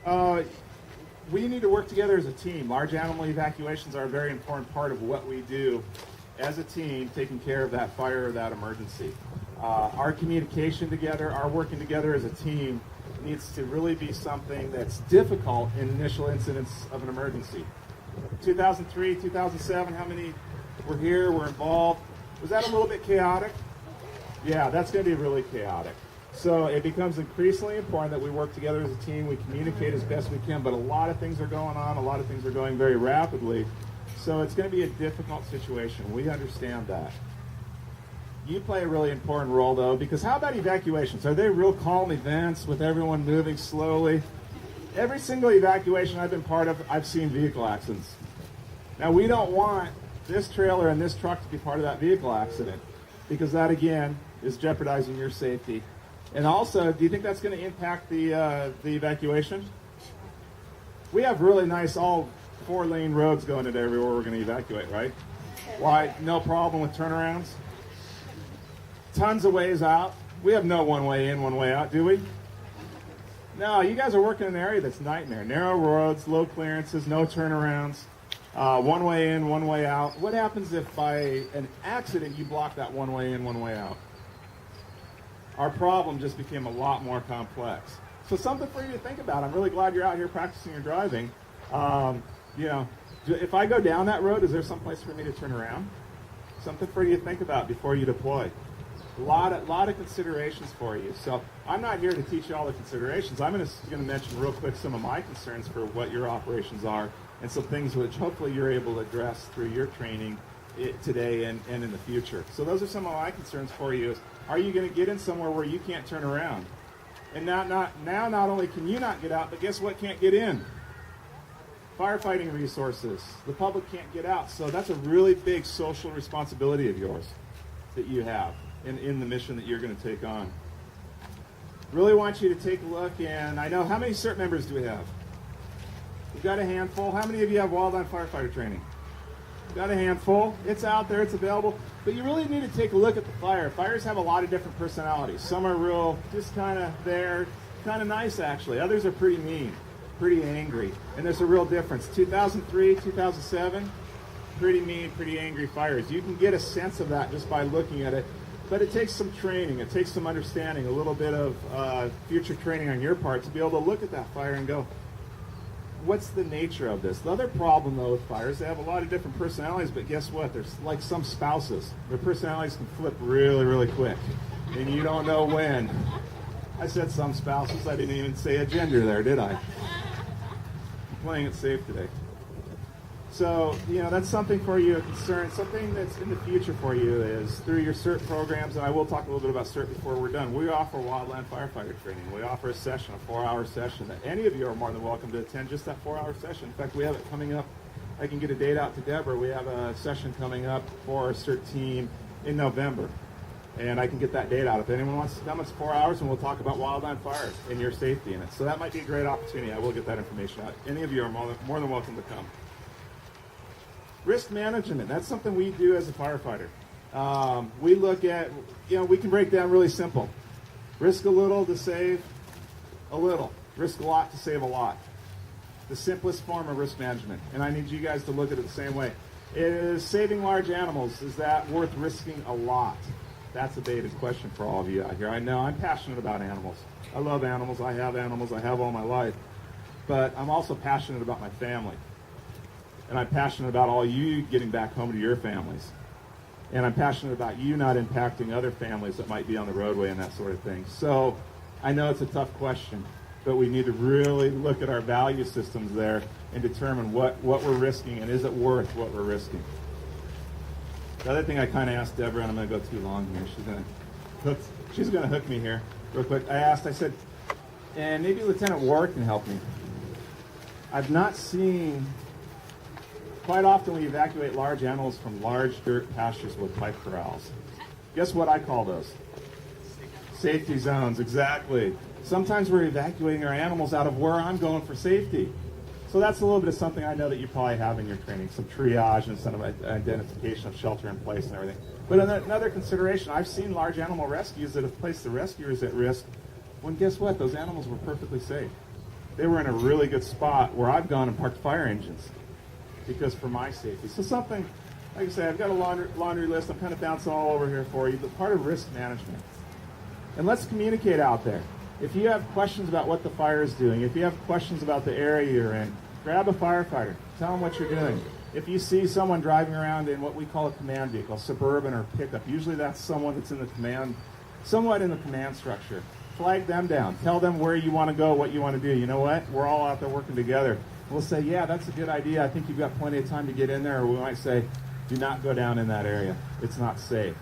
We need to work together as a team. Large animal evacuations are a very important part of what we do as a team, taking care of that fire or that emergency. Our communication together, our working together as a team needs to really be something that's difficult in initial incidents of an emergency. 2003, 2007, how many were here, were involved? Was that a little bit chaotic? Yeah, that's going to be really chaotic. So it becomes increasingly important that we work together as a team, we communicate as best we can, but a lot of things are going on, a lot of things are going very rapidly, so it's going to be a difficult situation. We understand that. You play a really important role, though, because how about evacuations? Are they real calm events with everyone moving slowly? Every single evacuation I've been part of, I've seen vehicle accidents. Now, we don't want this trailer and this truck to be part of that vehicle accident, because that, again, is jeopardizing your safety. And also, do you think that's going to impact the evacuation? We have really nice all 4-lane roads going into everywhere we're going to evacuate, right? Why? No problem with turnarounds? Tons of ways out. We have no one way in, one way out, do we? No, you guys are working in an area that's nightmare. Narrow roads, low clearances, no turnarounds, one way in, one way out. What happens if by an accident you block that one way in, one way out? Our problem just became a lot more complex. So something for you to think about. I'm really glad you're out here practicing your driving. If I go down that road, is there some place for me to turn around? Something for you to think about before you deploy. A lot of considerations for you. So I'm not here to teach you all the considerations. I'm going to mention real quick some of my concerns for what your operations are and some things which hopefully you're able to address through your training today and in the future. So those are some of my concerns for you. Are you going to get in somewhere where you can't turn around? And now not only can you not get out, but guess what can't get in? Firefighting resources. The public can't get out. So that's a really big social responsibility of yours that you have in the mission that you're going to take on. Really want you to take a look, and I know, how many CERT members do we have? We've got a handful. How many of you have wildland firefighter training? Got a handful. It's out there, it's available. But you really need to take a look at the fire. Fires have a lot of different personalities. Some are real, just kind of there, kind of nice actually. Others are pretty mean, pretty angry. And there's a real difference. 2003, 2007, pretty mean, pretty angry fires. You can get a sense of that just by looking at it. But it takes some training, it takes some understanding, a little bit of future training on your part to be able to look at that fire and go, what's the nature of this? The other problem, though, with fires, they have a lot of different personalities, but guess what? There's like some spouses. Their personalities can flip really, really quick, and you don't know when. I said some spouses. I didn't even say a gender there, did I? I'm playing it safe today. So, that's something for you, a concern. Something that's in the future for you is through your CERT programs, and I will talk a little bit about CERT before we're done. We offer wildland firefighter training. We offer a session, a 4-hour session that any of you are more than welcome to attend, just that 4-hour session. In fact, we have it coming up. I can get a date out to Debra. We have a session coming up for our CERT team in November, and I can get that date out. If anyone wants to come, it's 4 hours, and we'll talk about wildland fires and your safety in it. So that might be a great opportunity. I will get that information out. Any of you are more than welcome to come. Risk management, that's something we do as a firefighter. We look at, we can break down really simple. Risk a little to save a little. Risk a lot to save a lot. The simplest form of risk management. And I need you guys to look at it the same way. Is saving large animals, is that worth risking a lot? That's a baited question for all of you out here. I know I'm passionate about animals. I love animals. I have animals. I have all my life. But I'm also passionate about my family. And I'm passionate about all you getting back home to your families. And I'm passionate about you not impacting other families that might be on the roadway and that sort of thing. So I know it's a tough question, but we need to really look at our value systems there and determine what we're risking and is it worth what we're risking. The other thing I kind of asked Debra, and I'm going to go too long here. She's going to hook me here real quick. I said, and maybe Lieutenant Ward can help me. I've not seen... Quite often we evacuate large animals from large dirt pastures with pipe corrals. Guess what I call those? Safety zones, exactly. Sometimes we're evacuating our animals out of where I'm going for safety. So that's a little bit of something I know that you probably have in your training, some triage and some identification of shelter in place and everything. But another consideration, I've seen large animal rescues that have placed the rescuers at risk when guess what? Those animals were perfectly safe. they were in a really good spot where I've gone and parked fire engines because for my safety. So something, like I say, I've got a laundry list. I'm kind of bouncing all over here for you, but part of risk management. And let's communicate out there. If you have questions about what the fire is doing, if you have questions about the area you're in, grab a firefighter. Tell them what you're doing. If you see someone driving around in what we call a command vehicle, suburban or pickup, usually that's someone that's in the command, somewhat in the command structure. Flag them down. Tell them where you want to go, what you want to do. You know what? We're all out there working together. We'll say, yeah, that's a good idea. I think you've got plenty of time to get in there. Or we might say, do not go down in that area. It's not safe.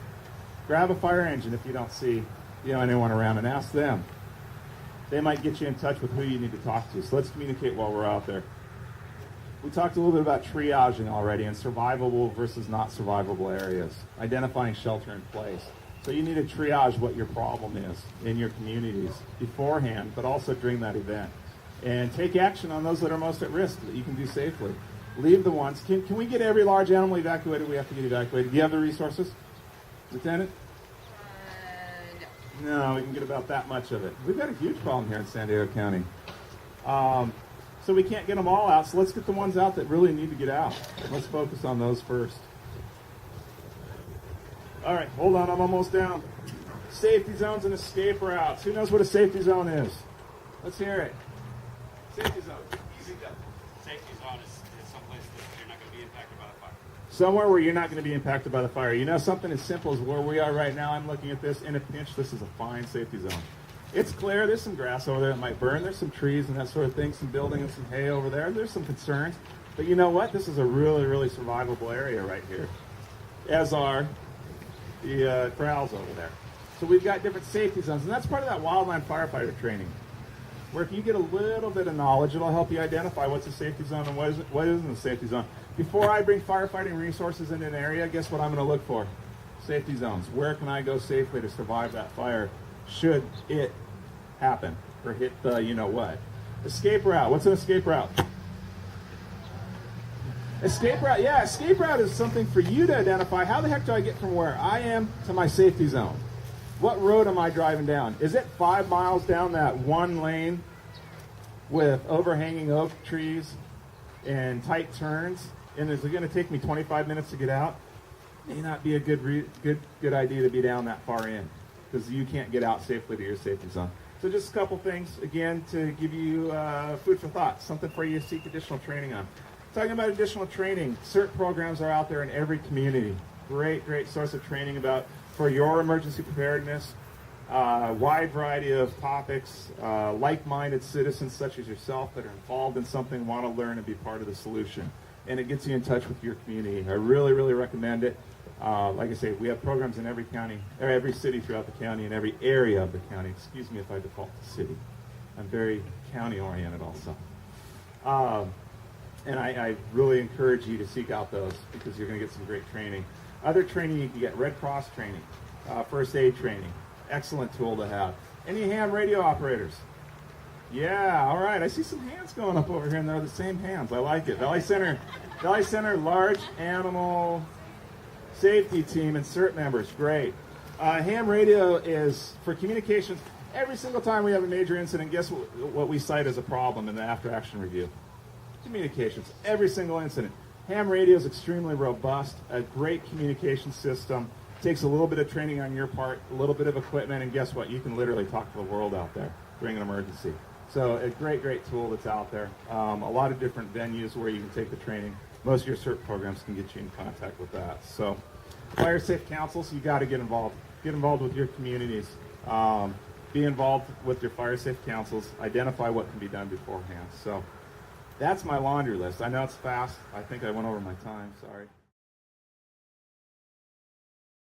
Grab a fire engine if you don't see anyone around and ask them. They might get you in touch with who you need to talk to. So let's communicate while we're out there. We talked a little bit about triaging already and survivable versus not survivable areas, identifying shelter in place. So you need to triage what your problem is in your communities beforehand, but also during that event. And take action on those that are most at risk that you can do safely. Leave the ones. Can we get every large animal evacuated? We have to get evacuated. Do you have the resources, Lieutenant? No, we can get about that much of it. We've got a huge problem here in San Diego County. So we can't get them all out, so let's get the ones out that really need to get out. Let's focus on those first. All right, hold on, I'm almost down. Safety zones and escape routes. Who knows what a safety zone is? Let's hear it. Safety zone. Easy go. Safety zone is someplace that you're not going to be impacted by the fire. Somewhere where you're not going to be impacted by the fire. You know, something as simple as where we are right now, I'm looking at this, in a pinch, this is a fine safety zone. It's clear, there's some grass over there that might burn, there's some trees and that sort of thing, some building and some hay over there, there's some concerns. But you know what? This is a really, really survivable area right here, as are the corrals over there. So we've got different safety zones, and that's part of that wildland firefighter training, where if you get a little bit of knowledge, it'll help you identify what's a safety zone and what isn't a safety zone. Before I bring firefighting resources into an area, guess what I'm going to look for? Safety zones. Where can I go safely to survive that fire should it happen or hit the you-know-what? Escape route. What's an escape route? Escape route, yeah, escape route is something for you to identify. How the heck do I get from where I am to my safety zone? What road am I driving down? Is it 5 miles down that one lane with overhanging oak trees and tight turns? And is it going to take me 25 minutes to get out? May not be a good idea to be down that far in, because you can't get out safely to your safety zone. So just a couple things, again, to give you food for thought, something for you to seek additional training on. Talking about additional training, CERT programs are out there in every community. Great source of training for your emergency preparedness, wide variety of topics, like-minded citizens such as yourself that are involved in something, want to learn and be part of the solution. And it gets you in touch with your community. I really, really recommend it. Like I say, we have programs in every county, or every city throughout the county, and every area of the county. Excuse me if I default to city. I'm very county-oriented also. And I really encourage you to seek out those because you're going to get some great training. Other training you can get, Red Cross training, first aid training. Excellent tool to have. Any ham radio operators? Yeah, all right. I see some hands going up over here, and they're the same hands. I like it. Valley Center Large Animal Safety Team and CERT members. Great. Ham radio is for communications. Every single time we have a major incident, guess what we cite as a problem in the after-action review? Communications. Every single incident. Ham radio is extremely robust, a great communication system. Takes a little bit of training on your part, a little bit of equipment, and guess what? You can literally talk to the world out there during an emergency. So a great tool that's out there. A lot of different venues where you can take the training. Most of your CERT programs can get you in contact with that. So fire safe councils, you got to get involved. Get involved with your communities. Be involved with your fire safe councils. Identify what can be done beforehand. So that's my laundry list. I know it's fast. I think I went over my time. Sorry.